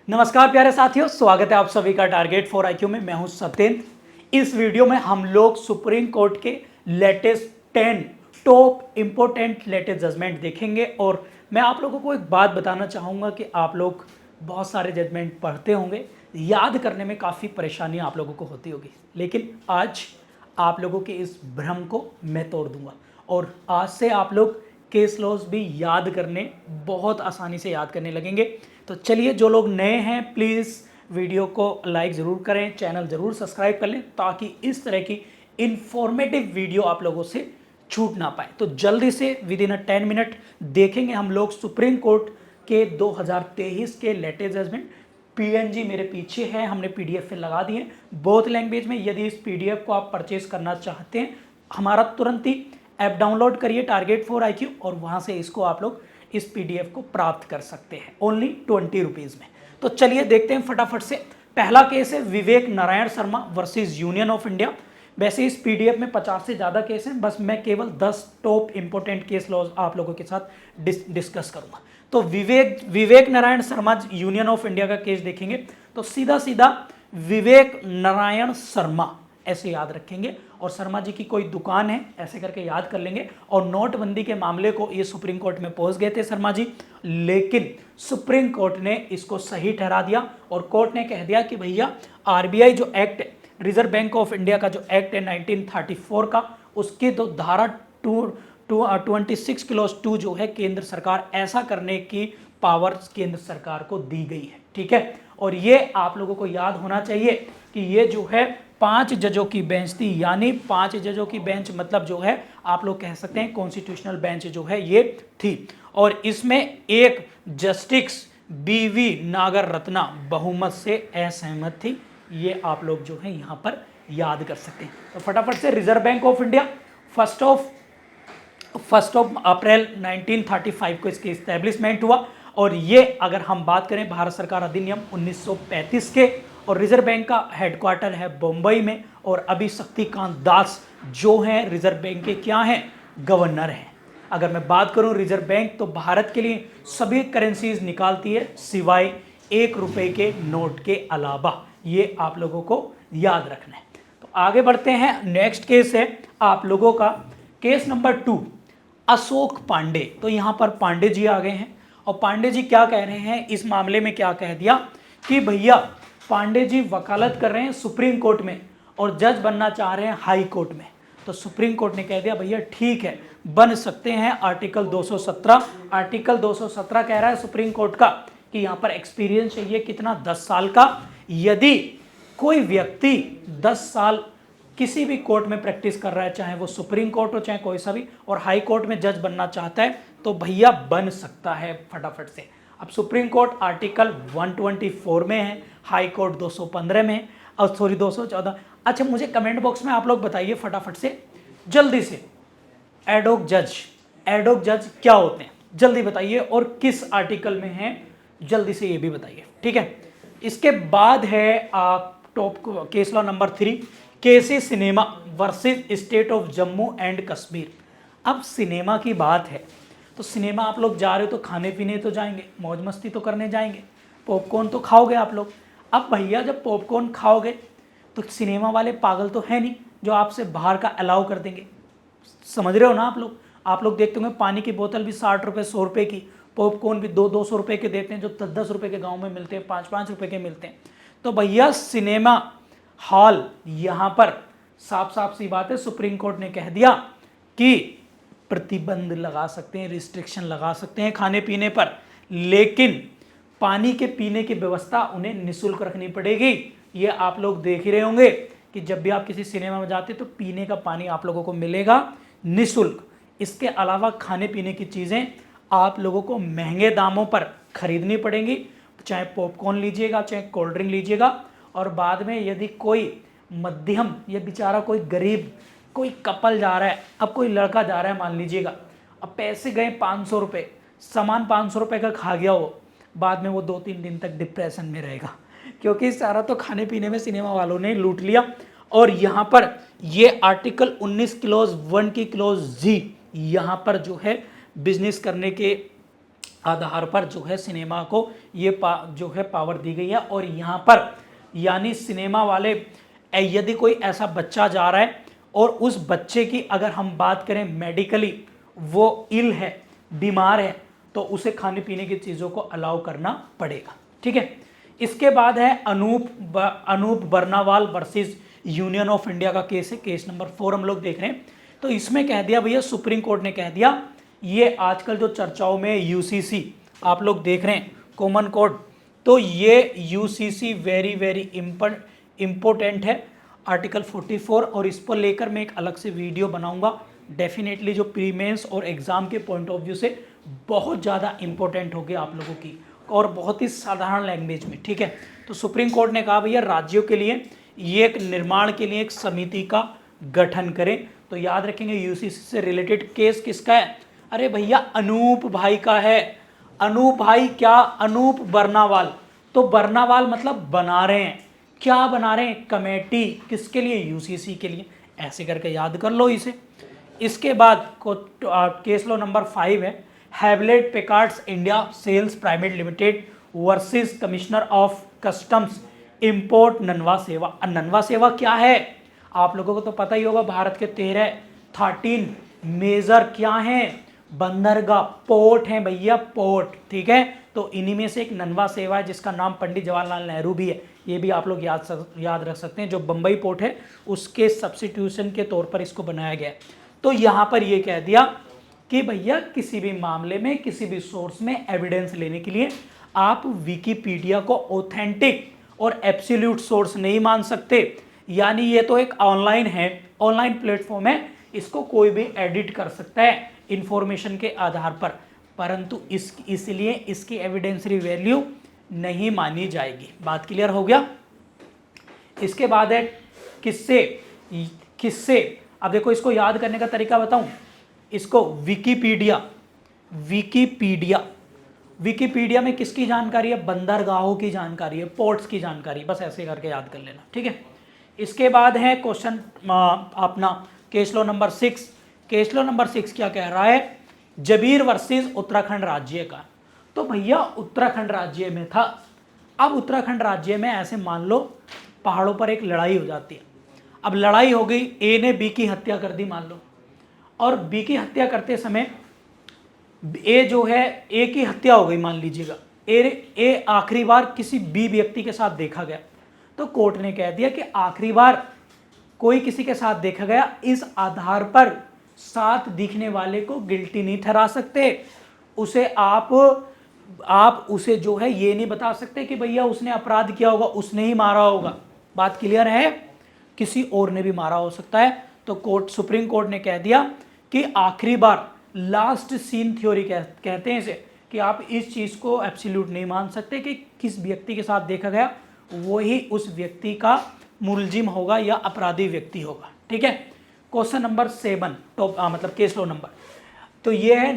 नमस्कार प्यारे साथियों, स्वागत है आप सभी का टारगेट फॉर आईक्यू में। मैं हूं सत्येंद्र। इस वीडियो में हम लोग सुप्रीम कोर्ट के latest 10 top important latest judgment देखेंगे। और मैं आप लोगों को एक बात बताना चाहूँगा कि आप लोग बहुत सारे जजमेंट पढ़ते होंगे, याद करने में काफ़ी परेशानी आप लोगों को होती होगी, लेकिन आज आप लोगों के इस भ्रम को मैं तोड़ दूंगा और आज से आप लोग केस लॉज भी याद करने बहुत आसानी से याद करने लगेंगे। तो चलिए, जो लोग नए हैं प्लीज़ वीडियो को लाइक ज़रूर करें, चैनल ज़रूर सब्सक्राइब कर लें ताकि इस तरह की इंफॉर्मेटिव वीडियो आप लोगों से छूट ना पाए। तो जल्दी से विद इन 10 मिनट देखेंगे हम लोग सुप्रीम कोर्ट के 2023 के लेटेस्ट जजमेंट। पीएनजी मेरे पीछे है, हमने पीडीएफ पे लगा दिए बहुत लैंग्वेज में। यदि इस पीडीएफ को आप परचेज करना चाहते हैं, हमारा तुरंत ही ऐप डाउनलोड करिए टारगेट फॉर आईक्यू, और वहां से इसको आप लोग इस पीडीएफ को प्राप्त कर सकते हैं ओनली 20 रुपीज़ में। तो चलिए देखते हैं फटाफट से। पहला केस है Vivek Narayan Sharma versus Union of India. वैसे इस पीडीएफ में 50 से ज़्यादा केस हैं, बस मैं केवल 10 टॉप इंपोर्टेंट केस लॉज आप लोगों के साथ डिस्कस करूंगा। तो Vivek Narayan Sharma Union of India का केस देखेंगे तो सीधा सीधा विवेक नारायण शर्मा ऐसे याद रखेंगे, और शर्मा जी की कोई दुकान है ऐसे करके याद कर लेंगे। और नोटबंदी के मामले को ये सुप्रीम कोर्ट में पहुंच गए थे शर्मा जी, लेकिन सुप्रीम कोर्ट ने इसको सही ठहरा दिया और कोर्ट ने कह दिया कि भैया आरबीआई जो एक्ट है, रिजर्व बैंक ऑफ इंडिया का जो एक्ट है 1934 का, उसकी तो धारा 26 क्लॉज 2 जो है, केंद्र सरकार ऐसा करने की पावर केंद्र सरकार को दी गई है। ठीक है, और ये आप लोगों को याद होना चाहिए कि ये जो है 5 जजों की बेंच थी, यानी 5 जजों की बेंच मतलब जो है आप लोग कह सकते हैं कॉन्स्टिट्यूशनल बेंच जो है ये थी। और इसमें एक जस्टिस बीवी नागर रत्ना बहुमत से असहमत थी। ये आप लोग जो है यहाँ पर याद कर सकते हैं। तो फटाफट से reserve bank of India first of April 1935 को इसकी इस्टेब्लिशमेंट हुआ। और ये अगर हम बात करें भारत सरकार अधिनियम 1935 के, और रिजर्व बैंक का हेडक्वार्टर है बम्बई में, और अभी शक्तिकांत दास जो हैं रिजर्व बैंक के क्या हैं, गवर्नर हैं। अगर मैं बात करूं रिजर्व बैंक तो भारत के लिए सभी करेंसीज निकालती है सिवाय 1 रुपए के नोट के अलावा। ये आप लोगों को याद रखना है। तो आगे बढ़ते हैं। नेक्स्ट केस है आप लोगों का केस नंबर 2, अशोक पांडे। तो यहां पर पांडे जी आ गए हैं, और पांडे जी क्या कह रहे हैं इस मामले में, क्या कह दिया कि भैया पांडे जी वकालत कर रहे हैं सुप्रीम कोर्ट में और जज बनना चाह रहे हैं हाई कोर्ट में। तो सुप्रीम कोर्ट ने कह दिया भैया ठीक है, बन सकते हैं। आर्टिकल 217 कह रहा है सुप्रीम कोर्ट का कि यहाँ पर एक्सपीरियंस चाहिए कितना, 10 साल का। यदि कोई व्यक्ति 10 साल किसी भी कोर्ट में प्रैक्टिस कर रहा है, चाहे वो सुप्रीम कोर्ट हो चाहे कोई सा भी, और हाई कोर्ट में जज बनना चाहता है, तो भैया बन सकता है फटाफट से। अब सुप्रीम कोर्ट आर्टिकल 124 में है, हाई कोर्ट 215 में, और सॉरी 214। अच्छा, मुझे कमेंट बॉक्स में आप लोग बताइए फटाफट से जल्दी से, एडोक जज क्या होते हैं जल्दी बताइए, और किस आर्टिकल में है जल्दी से ये भी बताइए। ठीक है, इसके बाद है top case law number 3, KC cinema versus state of Jammu and Kashmir. अब सिनेमा की बात है तो सिनेमा आप लोग जा रहे हो तो खाने पीने तो जाएंगे, मौज मस्ती तो करने जाएंगे, पॉपकॉर्न तो खाओगे आप लोग। अब भैया जब पॉपकॉर्न खाओगे तो सिनेमा वाले पागल तो है नहीं जो आपसे बाहर का अलाउ कर देंगे। समझ रहे हो ना आप लोग देखते होंगे पानी की बोतल भी 60 रुपये 100 रुपये की, पॉपकॉर्न भी 200 रुपये के देते हैं, जो 10 रुपये के गाँव में मिलते हैं 5 रुपये के मिलते हैं। तो भैया सिनेमा हॉल यहाँ पर साफ सी बात है, सुप्रीम कोर्ट ने कह दिया कि प्रतिबंध लगा सकते हैं, रिस्ट्रिक्शन लगा सकते हैं खाने पीने पर, लेकिन पानी के पीने की व्यवस्था उन्हें निःशुल्क रखनी पड़ेगी। ये आप लोग देख ही रहे होंगे कि जब भी आप किसी सिनेमा में जाते तो पीने का पानी आप लोगों को मिलेगा निःशुल्क। इसके अलावा खाने पीने की चीज़ें आप लोगों को महंगे दामों पर खरीदनी पड़ेंगी, चाहे पॉपकॉर्न लीजिएगा चाहे कोल्ड ड्रिंक लीजिएगा। और बाद में यदि कोई मध्यम या बेचारा कोई गरीब कोई कपल जा रहा है, अब कोई लड़का जा रहा है मान लीजिएगा, अब पैसे गए 500 रुपये, सामान 500 रुपये का खा गया हो, बाद में वो 2-3 दिन तक डिप्रेशन में रहेगा, क्योंकि सारा तो खाने पीने में सिनेमा वालों ने लूट लिया। और यहाँ पर ये आर्टिकल 19 क्लॉज 1 की क्लॉज जी यहाँ पर जो है बिजनेस करने के आधार पर जो है सिनेमा को ये जो है पावर दी गई है। और यहाँ पर यानी सिनेमा वाले यदि कोई ऐसा बच्चा जा रहा है और उस बच्चे की अगर हम बात करें मेडिकली वो इल है, बीमार है, तो उसे खाने पीने की चीज़ों को अलाउ करना पड़ेगा। ठीक है। इसके बाद है Anoop Barnwal versus Union of India का केस है, केस नंबर 4 हम लोग देख रहे हैं। तो इसमें कह दिया भैया, सुप्रीम कोर्ट ने कह दिया, ये आजकल जो चर्चाओं में यूसीसी आप लोग देख रहे हैं, कॉमन कोर्ट, तो ये यूसीसी वेरी वेरी इंपॉर्टेंट है, आर्टिकल 44, और इस पर लेकर मैं एक अलग से वीडियो बनाऊंगा डेफिनेटली, जो प्री मेंस और एग्जाम के पॉइंट ऑफ व्यू से बहुत ज़्यादा इंपॉर्टेंट होगी आप लोगों की, और बहुत ही साधारण लैंग्वेज में। ठीक है। तो सुप्रीम कोर्ट ने कहा भैया राज्यों के लिए ये एक निर्माण के लिए एक समिति का गठन करें। तो याद रखेंगे यूसीसी से रिलेटेड केस किसका है? अरे भैया अनूप भाई का है। अनूप भाई क्या? अनूप बर्नावाल। तो बर्नावाल मतलब बना रहे हैं, क्या बना रहे हैं? कमेटी। किसके लिए? यूसीसी के लिए। ऐसे करके याद कर लो इसे। इसके बाद केस लो नंबर 5 है, Hewlett Packards India sales private limited versus commissioner of customs import Nhava Sheva. Nhava सेवा क्या है? आप लोगों को तो पता ही होगा, भारत के 13 मेजर क्या हैं? बंदरगाह, पोर्ट हैं भैया, पोर्ट। ठीक है। तो इन्हीं में से एक ननवा सेवा है जिसका नाम पंडित जवाहरलाल नेहरू भी है, ये भी आप लोग याद रख सकते हैं। जो बम्बई पोर्ट है उसके सब्स्टिट्यूशन के तौर पर इसको बनाया गया है। तो यहाँ पर ये कह दिया कि भैया किसी भी मामले में, किसी भी सोर्स में एविडेंस लेने के लिए आप विकिपीडिया को ऑथेंटिक और एब्सोल्यूट सोर्स नहीं मान सकते। यानी ये तो एक ऑनलाइन है, ऑनलाइन प्लेटफॉर्म है, इसको कोई भी एडिट कर सकता है इंफॉर्मेशन के आधार पर, परंतु इसलिए इसकी एविडेंसरी वैल्यू नहीं मानी जाएगी। बात क्लियर हो गया? इसके बाद है किससे। अब देखो इसको याद करने का तरीका बताऊं, इसको विकिपीडिया में किसकी जानकारी है? बंदरगाहों की जानकारी है, पोर्ट्स की जानकारी, बस ऐसे करके याद कर लेना। ठीक है। इसके बाद है क्वेश्चन अपना case law number 6। Case law number 6 क्या कह रहा है? जबीर वर्सेस उत्तराखंड राज्य का। तो भैया उत्तराखंड राज्य में था। अब उत्तराखंड राज्य में ऐसे मान लो पहाड़ों पर एक लड़ाई हो जाती है। अब लड़ाई हो गई, ए ने बी की हत्या कर दी मान लो, और बी की हत्या करते समय ए जो है, ए की हत्या हो गई मान लीजिएगा, ए आखिरी बार किसी बी व्यक्ति के साथ देखा गया। तो कोर्ट ने कह दिया कि आखिरी बार कोई किसी के साथ देखा गया, इस आधार पर साथ दिखने वाले को गिल्टी नहीं ठहरा सकते। उसे आप उसे जो है ये नहीं बता सकते कि भैया उसने अपराध किया होगा, उसने ही मारा होगा। बात क्लियर है? किसी और ने भी मारा हो सकता है। तो सुप्रीम कोर्ट ने कह दिया कि आखिरी बार, लास्ट सीन थ्योरी कहते हैं इसे, कि आप इस चीज को एब्सोल्यूट नहीं मान सकते कि किस व्यक्ति के साथ देखा गया वही उस व्यक्ति का मुलजिम होगा या अपराधी व्यक्ति होगा। ठीक है। क्वेश्चन नंबर 7 मतलब केस लॉ नंबर, तो ये है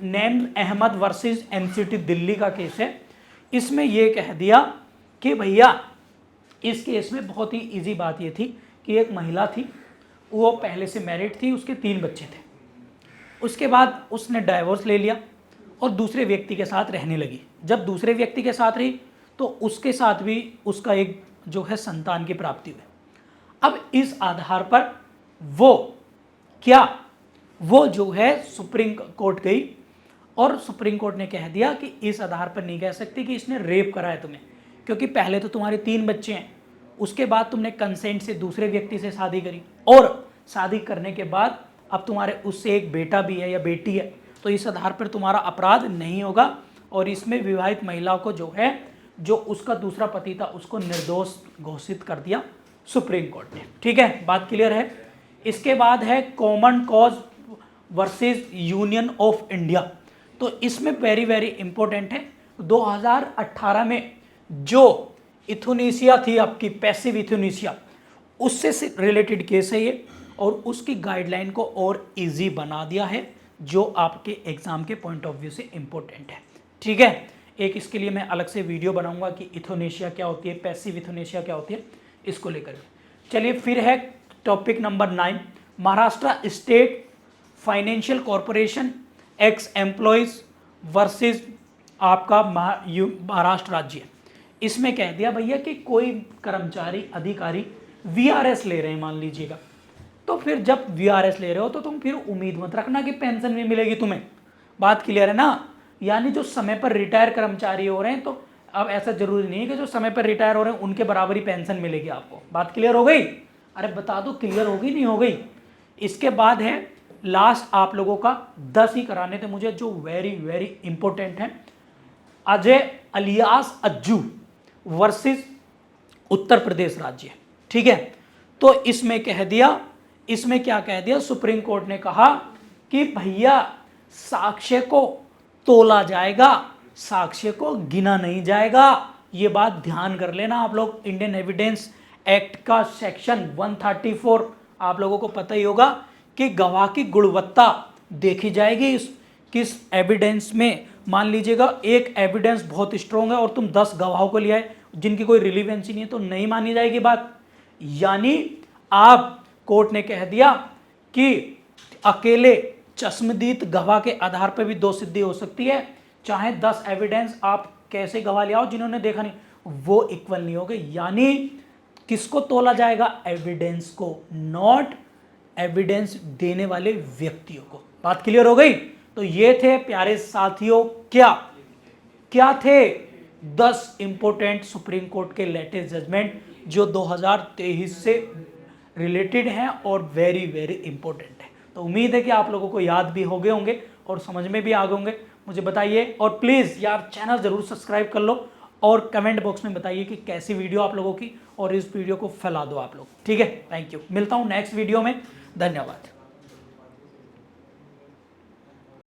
नेम अहमद वर्सेस एनसीटी दिल्ली का केस है। इसमें ये कह दिया कि भैया इस केस में बहुत ही इजी बात ये थी कि एक महिला थी, वो पहले से मैरिड थी, उसके 3 बच्चे थे। उसके बाद उसने डाइवोर्स ले लिया और दूसरे व्यक्ति के साथ रहने लगी। जब दूसरे व्यक्ति के साथ रही तो उसके साथ भी उसका एक जो है संतान की प्राप्ति हुई। अब इस आधार पर वो जो है सुप्रीम कोर्ट गई और सुप्रीम कोर्ट ने कह दिया कि इस आधार पर नहीं कह सकती कि इसने रेप करा है तुम्हें, क्योंकि पहले तो तुम्हारे 3 बच्चे हैं, उसके बाद तुमने कंसेंट से दूसरे व्यक्ति से शादी करी, और शादी करने के बाद अब तुम्हारे उससे एक बेटा भी है या बेटी है, तो इस आधार पर तुम्हारा अपराध नहीं होगा। और इसमें विवाहित महिला को जो है, जो उसका दूसरा पति था, उसको निर्दोष घोषित कर दिया सुप्रीम कोर्ट ने। ठीक है, बात क्लियर है? इसके बाद है common cause versus Union of India. तो इसमें वेरी वेरी इंपॉर्टेंट है, 2018 में जो इथोनेशिया थी आपकी, पैसिव इथोनेशिया, उससे रिलेटेड केस है ये, और उसकी गाइडलाइन को और इजी बना दिया है, जो आपके एग्जाम के पॉइंट ऑफ व्यू से इंपॉर्टेंट है। ठीक है, एक इसके लिए मैं अलग से वीडियो बनाऊंगा कि इथोनेशिया क्या होती है, पैसिव इथोनेशिया क्या होती है, इसको लेकर। चलिए फिर है topic number 9, Maharashtra state financial corporation x employees versus आपका महाराष्ट्र राज्य, इसमें कह दिया भैया कि कोई कर्मचारी अधिकारी वीआरएस ले रहे हैं मान लीजिएगा, तो फिर जब वीआरएस ले रहे हो तो तुम फिर उम्मीद मत रखना कि पेंशन भी मिलेगी तुम्हें। बात क्लियर है ना? यानी जो समय पर रिटायर कर्मचारी हो रहे हैं, तो अब ऐसा जरूरी नहीं है कि जो समय पर रिटायर हो रहे हैं उनके बराबर ही पेंशन मिलेगी आपको। बात क्लियर हो गई? अरे बता दो क्लियर हो गई नहीं हो गई? इसके बाद है लास्ट, आप लोगों का 10 ही कराने थे मुझे जो वेरी वेरी इंपॉर्टेंट है। अजय अलियास अज्जू वर्सेस उत्तर प्रदेश राज्य, ठीक है। तो इसमें कह दिया, इसमें क्या कह दिया, सुप्रीम कोर्ट ने कहा कि भैया साक्ष्य को तोला जाएगा, साक्ष्य को गिना नहीं जाएगा। ये बात ध्यान कर लेना आप लोग। इंडियन एविडेंस एक्ट का सेक्शन 134 आप लोगों को पता ही होगा कि गवाह की गुणवत्ता देखी जाएगी किस एविडेंस में। मान लीजिएगा एक एविडेंस बहुत स्ट्रॉन्ग है और तुम 10 गवाहों को ले आए जिनकी कोई रिलीवेंसी नहीं है, तो नहीं मानी जाएगी बात। यानी आप, कोर्ट ने कह दिया कि अकेले चश्मदीद गवाह के आधार पर भी दोषसिद्धि हो सकती है, चाहे 10 एविडेंस आप कैसे गवाह ले आओ जिन्होंने देखा नहीं, वो इक्वल नहीं होंगे। यानी किसको तोला जाएगा? एविडेंस को, नॉट एविडेंस देने वाले व्यक्तियों को। बात क्लियर हो गई? तो ये थे प्यारे साथियों, क्या थे 10 इंपोर्टेंट सुप्रीम कोर्ट के लेटेस्ट जजमेंट जो 2023 से रिलेटेड हैं और वेरी वेरी इंपॉर्टेंट है। तो उम्मीद है कि आप लोगों को याद भी हो गए होंगे और समझ में भी आ गए होंगे। मुझे बताइए, और प्लीज़ यार चैनल ज़रूर सब्सक्राइब कर लो और कमेंट बॉक्स में बताइए कि कैसी वीडियो आप लोगों की, और इस वीडियो को फैला दो आप लोग, ठीक है। थैंक यू, मिलता हूँ नेक्स्ट वीडियो में, धन्यवाद।